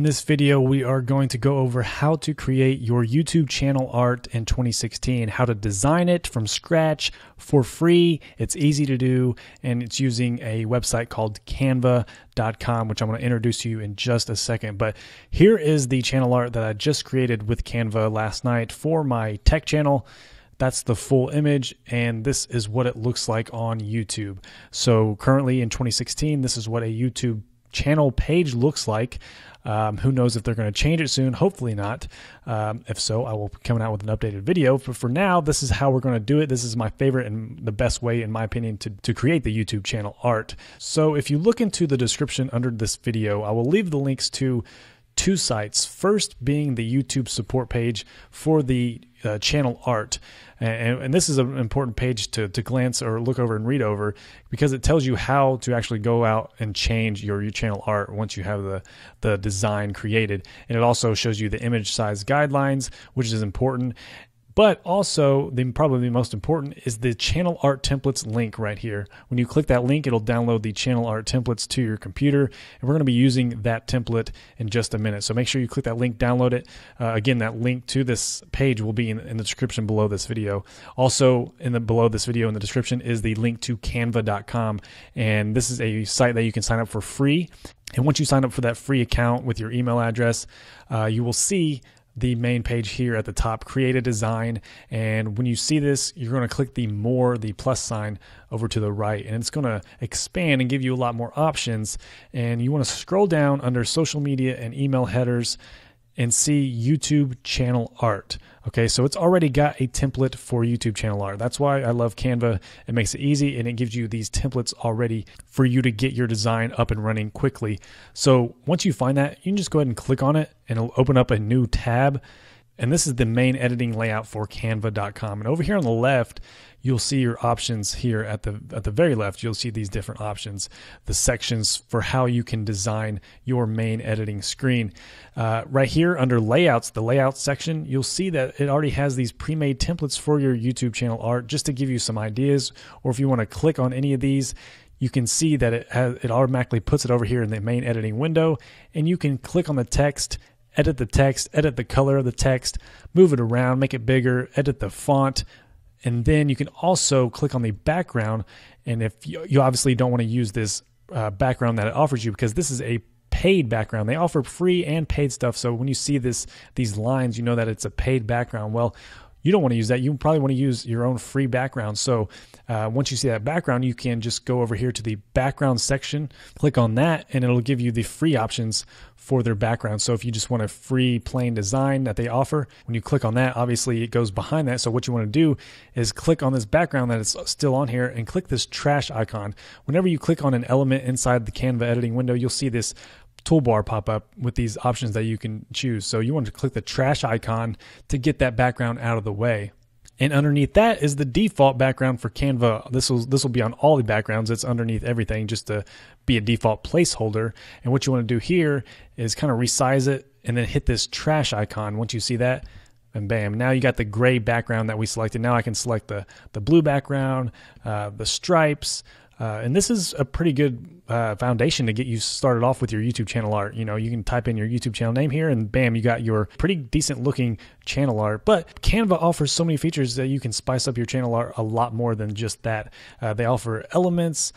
In this video, we are going to go over how to create your YouTube channel art in 2016, how to design it from scratch for free. It's easy to do, and it's using a website called Canva.com, which I'm going to introduce to you in just a second. But here is the channel art that I just created with Canva last night for my tech channel. That's the full image, and this is what it looks like on YouTube. So currently in 2016, this is what a YouTube channel page looks like. Who knows if they're going to change it soon? Hopefully not. If so, I will be coming out with an updated video. But for now, this is how we're going to do it. This is my favorite and the best way, in my opinion, to create the YouTube channel art. So if you look into the description under this video, I will leave the links to two sites. First being the YouTube support page for the channel art. And this is an important page to glance or look over and read over, because it tells you how to actually go out and change your channel art once you have the design created. And it also shows you the image size guidelines, which is important. But also, probably the most important is the channel art templates link right here. When you click that link, it'll download the channel art templates to your computer, and we're going to be using that template in just a minute. So make sure you click that link, download it. Again, that link to this page will be in the description below this video. Also, below this video in the description is the link to Canva.com, and this is a site that you can sign up for free. And once you sign up for that free account with your email address, you will see the main page here at the top, create a design. And when you see this, you're going to click the plus sign over to the right, and it's going to expand and give you a lot more options. And you want to scroll down under social media and email headers and see YouTube channel art. Okay, so it's already got a template for YouTube channel art. That's why I love Canva. It makes it easy, and it gives you these templates already for you to get your design up and running quickly. So once you find that, you can just go ahead and click on it, and it'll open up a new tab. And this is the main editing layout for Canva.com. And over here on the left, you'll see your options here at the very left. You'll see these different options, the sections for how you can design your main editing screen. Right here under layouts, the layout section, you'll see that it already has these pre-made templates for your YouTube channel art, just to give you some ideas. Or if you want to click on any of these, you can see that it automatically puts it over here in the main editing window, and you can click on the text, edit the color of the text, move it around, make it bigger, edit the font, and then you can also click on the background. And if you obviously don't want to use this background that it offers you, because this is a paid background. They offer free and paid stuff. So when you see these lines, you know that it's a paid background. Well, you don't want to use that. You probably want to use your own free background. So once you see that background, you can just go over here to the background section, click on that, and it'll give you the free options for their background. So if you just want a free plain design that they offer, when you click on that, obviously it goes behind that. So what you want to do is click on this background that is still on here and click this trash icon. Whenever you click on an element inside the Canva editing window, you'll see this toolbar pop up with these options that you can choose. So you want to click the trash icon to get that background out of the way. And underneath that is the default background for Canva. This will be on all the backgrounds. It's underneath everything, just to be a default placeholder. And what you want to do here is kind of resize it and then hit this trash icon. Once you see that, and bam, now you got the gray background that we selected. Now I can select the blue background, the stripes, and this is a pretty good foundation to get you started off with your YouTube channel art. You know, you can type in your YouTube channel name here, and bam, you got your pretty decent looking channel art. But Canva offers so many features that you can spice up your channel art a lot more than just that. They offer elements,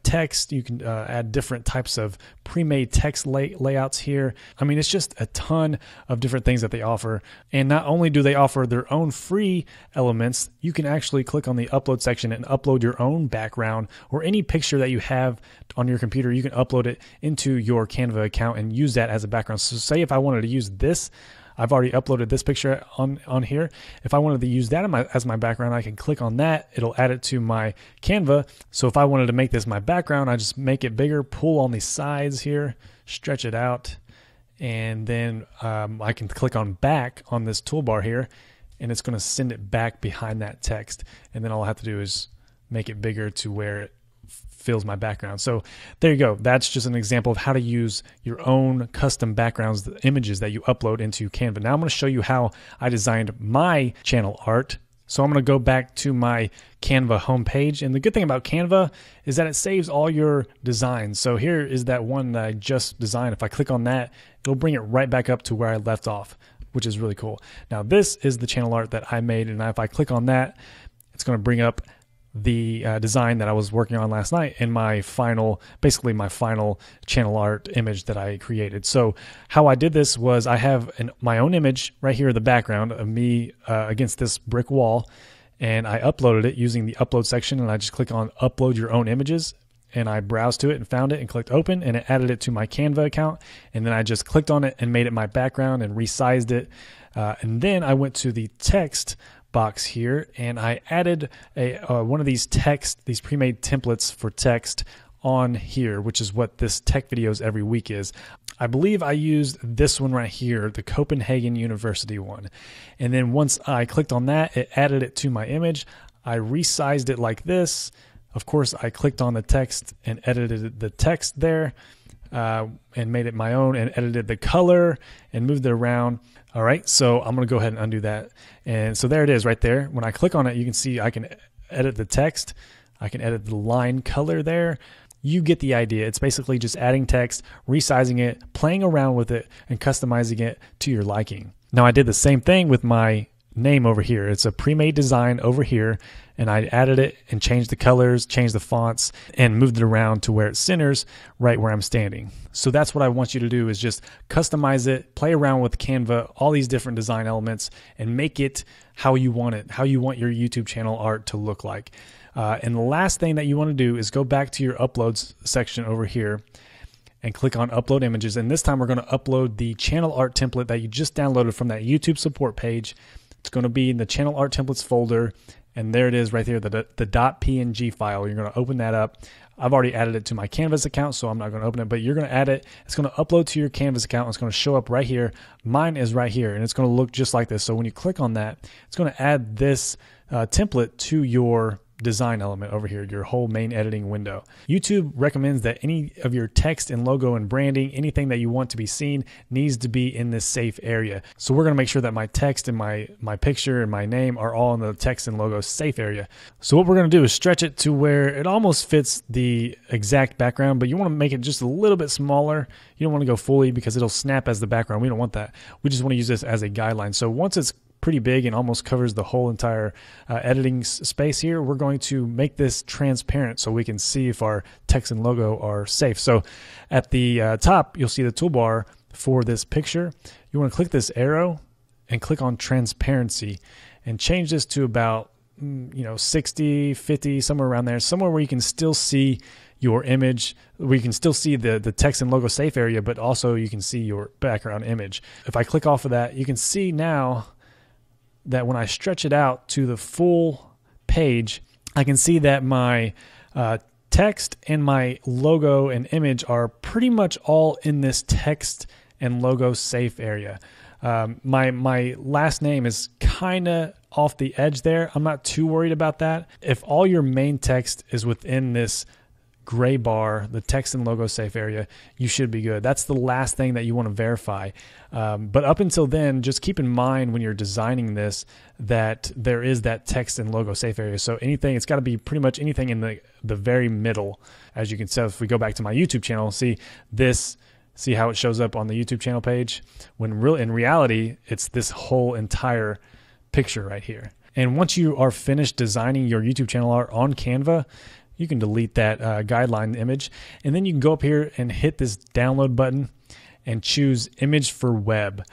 text. You can add different types of pre-made text layouts here. I mean, it's just a ton of different things that they offer. And not only do they offer their own free elements, you can actually click on the upload section and upload your own background or any picture that you have on your computer. You can upload it into your Canva account and use that as a background. So say if I wanted to use this, I've already uploaded this picture on here. If I wanted to use that as my background, I can click on that. It'll add it to my Canva. So if I wanted to make this my background, I just make it bigger, pull on the sides here, stretch it out, and then I can click on back on this toolbar here, and it's going to send it back behind that text. And then all I have to do is make it bigger to where it fills my background. So there you go. That's just an example of how to use your own custom backgrounds, the images that you upload into Canva. Now I'm going to show you how I designed my channel art. So I'm going to go back to my Canva homepage. And the good thing about Canva is that it saves all your designs. So here is that one that I just designed. If I click on that, it'll bring it right back up to where I left off, which is really cool. Now this is the channel art that I made. And if I click on that, it's going to bring up the design that I was working on last night in my final, basically my final channel art image that I created. So how I did this was I have my own image right here in the background of me against this brick wall, and I uploaded it using the upload section, and I just click on upload your own images, and I browsed to it and found it and clicked open, and it added it to my Canva account. And then I just clicked on it and made it my background and resized it. And then I went to the text box here, and I added one of these pre-made templates for text on here, which is what this tech videos every week is. I believe I used this one right here, the Copenhagen University one. And then once I clicked on that, it added it to my image. I resized it like this. Of course, I clicked on the text and edited the text there, and made it my own, and edited the color and moved it around. All right, so I'm going to go ahead and undo that. And so there it is right there. When I click on it, you can see I can edit the text. I can edit the line color there. You get the idea. It's basically just adding text, resizing it, playing around with it, and customizing it to your liking. Now, I did the same thing with my name over here. It's a pre-made design over here, and I added it and changed the colors, changed the fonts, and moved it around to where it centers right where I'm standing. So that's what I want you to do, is just customize it, play around with Canva, all these different design elements, and make it how you want it, how you want your YouTube channel art to look like. And the last thing that you want to do is go back to your uploads section over here and click on upload images. And this time we're going to upload the channel art template that you just downloaded from that YouTube support page. It's going to be in the channel art templates folder, and there it is right there, the .png file. You're going to open that up. I've already added it to my Canvas account, so I'm not going to open it, but you're going to add it. It's going to upload to your Canvas account. It's going to show up right here. Mine is right here, and it's going to look just like this. So when you click on that, it's going to add this template to your design element over here, your whole main editing window. YouTube recommends that any of your text and logo and branding, anything that you want to be seen, needs to be in this safe area. So we're going to make sure that my text and my picture and my name are all in the text and logo safe area. So what we're going to do is stretch it to where it almost fits the exact background, but you want to make it just a little bit smaller. You don't want to go fully because it'll snap as the background. We don't want that. We just want to use this as a guideline. So once it's pretty big and almost covers the whole entire editing space here, we're going to make this transparent so we can see if our text and logo are safe. So at the top, you'll see the toolbar for this picture. You want to click this arrow and click on transparency and change this to about 60, 50, somewhere around there, somewhere where you can still see your image, where you can still see the text and logo safe area, but also you can see your background image. If I click off of that, you can see now that when I stretch it out to the full page, I can see that my text and my logo and image are pretty much all in this text and logo safe area. My last name is kind of off the edge there. I'm not too worried about that. If all your main text is within this gray bar, the text and logo safe area, you should be good. That's the last thing that you want to verify. But up until then, just keep in mind when you're designing this that there is that text and logo safe area. So anything, it's got to be pretty much anything in the very middle. As you can see, if we go back to my YouTube channel, see how it shows up on the YouTube channel page, when in reality, it's this whole entire picture right here. And once you are finished designing your YouTube channel art on Canva, you can delete that guideline image, and then you can go up here and hit this download button and choose image for web.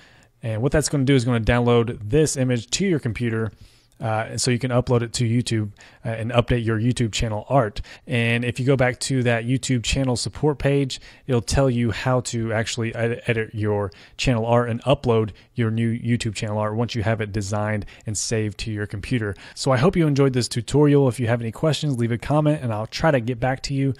And what that's going to do is going to download this image to your computer, so you can upload it to YouTube and update your YouTube channel art. And if you go back to that YouTube channel support page, it'll tell you how to actually edit your channel art and upload your new YouTube channel art once you have it designed and saved to your computer. So I hope you enjoyed this tutorial. If you have any questions, leave a comment and I'll try to get back to you.